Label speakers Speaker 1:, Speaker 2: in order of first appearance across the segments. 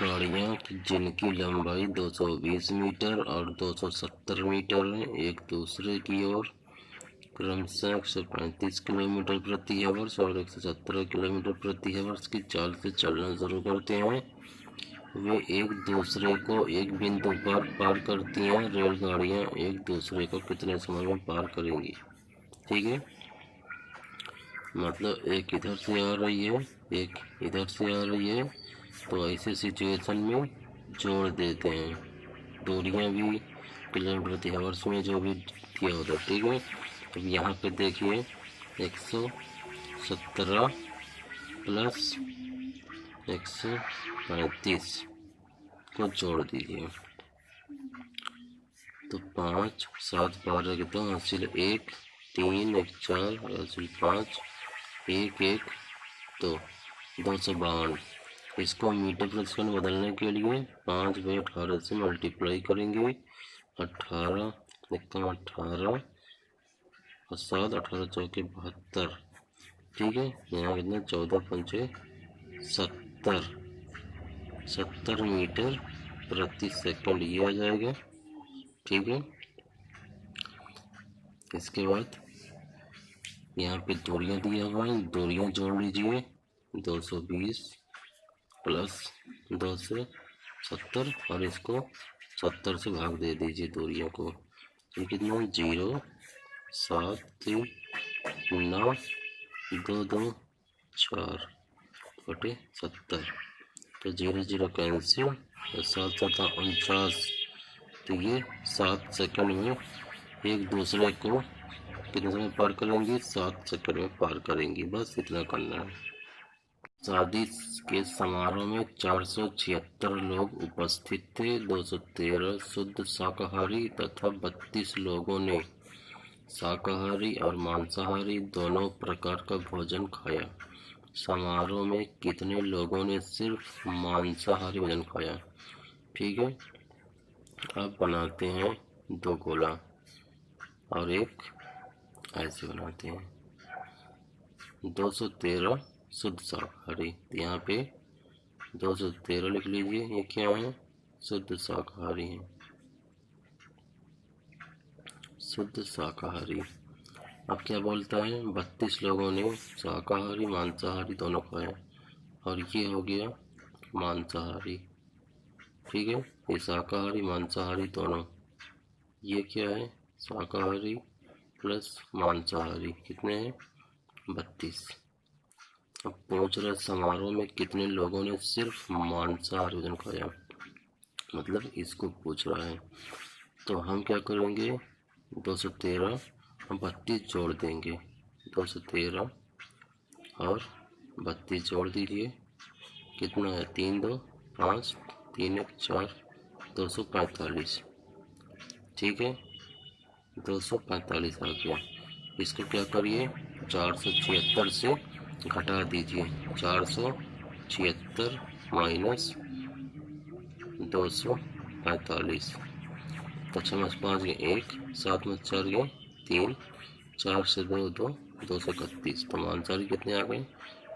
Speaker 1: गाड़ियाँ जिनकी लंबाई 220 मीटर और 270 मीटर है, एक दूसरे की ओर क्रमशः 135 किलोमीटर प्रति आवर्स और 117 किलोमीटर प्रति आवर्स की चाल से चलना शुरू करते हैं। वे एक दूसरे को एक बिंदु पर पार करती हैं। रेलगाड़ियाँ एक दूसरे को कितने समय में पार करेंगी? ठीक है, मतलब एक इधर से आ रही है, एक इधर से आ रही है, तो ऐसे सिचुएशन में जोड़ देते हैं। दूरियां भी किलोमीटर प्रति आवर्स में जो भी दिया होता है। ठीक है, तो यहाँ पे देखिए 117 प्लस 135 को जोड़ दीजिए, तो 5 7 12 के 2 हासिल 1 3 1 4 हासिल 5 1 1 2 252। इसको मीटर प्रति सेकंड बदलने के लिए 5/18 से मल्टीप्लाई करेंगे। 18 एकम 18 और 7 18 चौके 72। ठीक है, यहाँ कितना 14 5 70 मीटर प्रति सेकंड ये आ जाएगा। ठीक है, इसके बाद यहाँ पे दूरियां दिया हुआ है, दूरियां जोड़ लीजिए। 220 प्लस 270 और इसको 70 से भाग दे दीजिए दूरियों को। ये कितना 0 7 3 9 2 2 4 बटे 70, तो 0 0 कैंसिल, 7 7 49। तो ये 7 सेकंड में एक दूसरे को कितने समय पार करेंगी? 7 सेकंड में पार करेंगी। बस इतना करना है। शादी के समारोह में 476 लोग उपस्थित थे। 213 शुद्ध शाकाहारी तथा 32 लोगों ने शाकाहारी और मांसाहारी दोनों प्रकार का भोजन खाया। समारोह में कितने लोगों ने सिर्फ मांसाहारी भोजन खाया? ठीक है, अब बनाते हैं 2 गोला और एक ऐसे बनाते हैं। 213 शुद्ध शाकाहारी, यहाँ पे 213 लिख लीजिए। ये क्या है? शुद्ध शाकाहारी है, शुद्ध शाकाहारी। अब क्या बोलता है? 32 लोगों ने शाकाहारी मांसाहारी दोनों खाया और ये हो गया मांसाहारी। ठीक है, ये शाकाहारी मांसाहारी दोनों, ये क्या है? शाकाहारी प्लस मांसाहारी, कितने हैं? 32। अब पूछ रहा समारोह में कितने लोगों ने सिर्फ मांसाहारी भोजन खाया, मतलब इसको पूछ रहा है। तो हम क्या करेंगे? 213 हम 32 जोड़ देंगे। 213 और 32 जोड़ दीजिए, कितना है? 3 2 5 3 1 4 245। ठीक है, 245 आ गया। इसको क्या करिए? 476 से घटा दीजिए। 476 माइनस 245, तो 6 में 5 गए 1, 7 में 4 गए 3, 4 से 2 2 231। तो मांसाहारी कितने आ गए?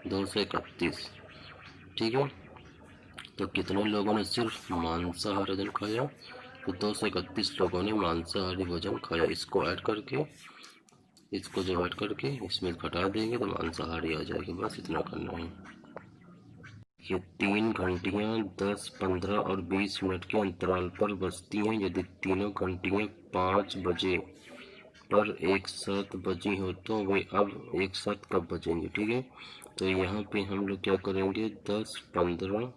Speaker 1: 231। ठीक है, तो कितने लोगों ने सिर्फ मांसाहारी भोजन खाया? तो 231 लोगों ने मांसाहारी भोजन खाया। इसको ऐड करके, इसको जब ऐड करके इसमें घटा देंगे तो मांसाहारी आ जाएगी। बस इतना करना है। ये 3 घंटियां 10, 15 और 20 मिनट के अंतराल पर बजती हैं। यदि तीनों घंटियां 5 बजे पर एक साथ बजी हो तो वे अब एक साथ कब बजेंगी? ठीक है, तो यहाँ पे हम लोग क्या करेंगे? 10, 15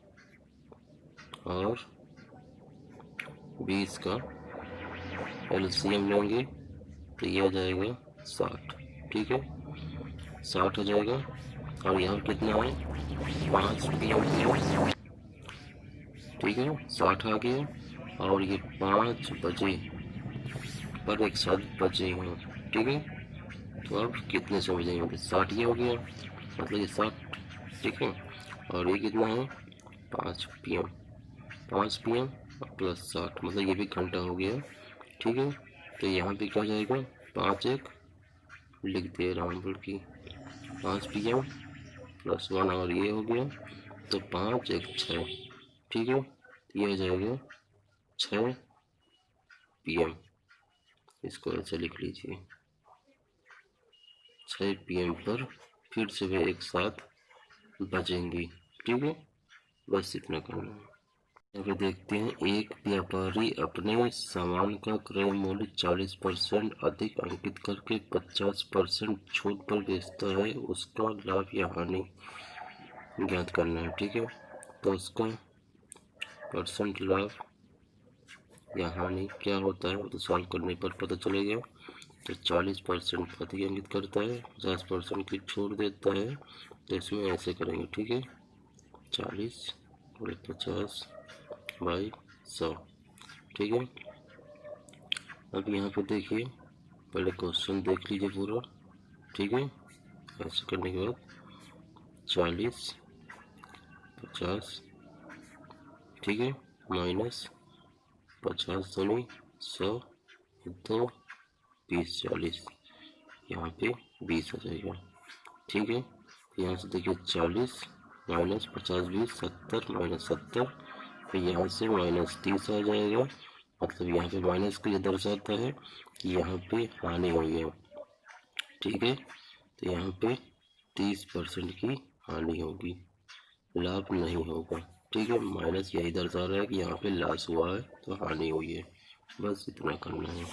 Speaker 1: और 20 का एलसीएम लेंगे तो ये आ जाएगा 60। ठीक है, 60 हो जाएगा। और यहाँ कितना है? 5 PM। ठीक है, 60 आ गया और ये 5 बजे पर एक साथ बजे हों। ठीक है, तो अब कितने से बजेंगे? 60 ये हो गया, मतलब ये 60। ठीक है, और ये कितना है? 5 PM। 5 PM प्लस 60, मतलब ये भी घंटा हो गया। ठीक है, तो यहाँ पे क्या जाएगा? 5 1 लिख दे रहा हूँ, बल्कि 5 PM प्लस 1 और ये हो गया, तो 5 1 6 ठीक है, ये आ जाएगा 6 PM। इसको ऐसे लिख लीजिए, 6 PM पर फिर से वे एक साथ बजेंगी। ठीक है, बस इतना करना है। यहाँ पे देखते हैं, एक व्यापारी अपने सामान का क्रय मूल्य 40% अधिक अंकित करके 50% छूट पर बेचता है, उसका लाभ या हानि ज्ञात करना है। ठीक है, तो उसका परसेंट लाभ या हानि क्या होता है वो तो सॉल्व करने पर पता चलेगा। तो 40% अधिक अंकित करता है, 50% की छूट देता है, तो इसमें ऐसे करेंगे। ठीक है, 40 और 50/100। ठीक है, अब यहाँ पे देखिए, पहले क्वेश्चन देख लीजिए पूरा। ठीक है, ऐसे करने के बाद 40 50, ठीक है, माइनस 50 दूनी 100, 2 20 40, यहाँ पे 20 आ जाएगा। ठीक है, यहाँ से देखिए 40 माइनस 50 20 70 माइनस 70, फिर यहाँ से माइनस 30 आ जाएगा। मतलब यहाँ पे माइनस को ये दर्शाता है कि यहाँ पे हानि हुई है। ठीक है, तो यहाँ पे 30% की हानि होगी, लाभ नहीं होगा। ठीक है, माइनस यही दर्शा रहा है कि यहाँ पे लॉस हुआ है तो हानि हुई है। बस इतना करना है।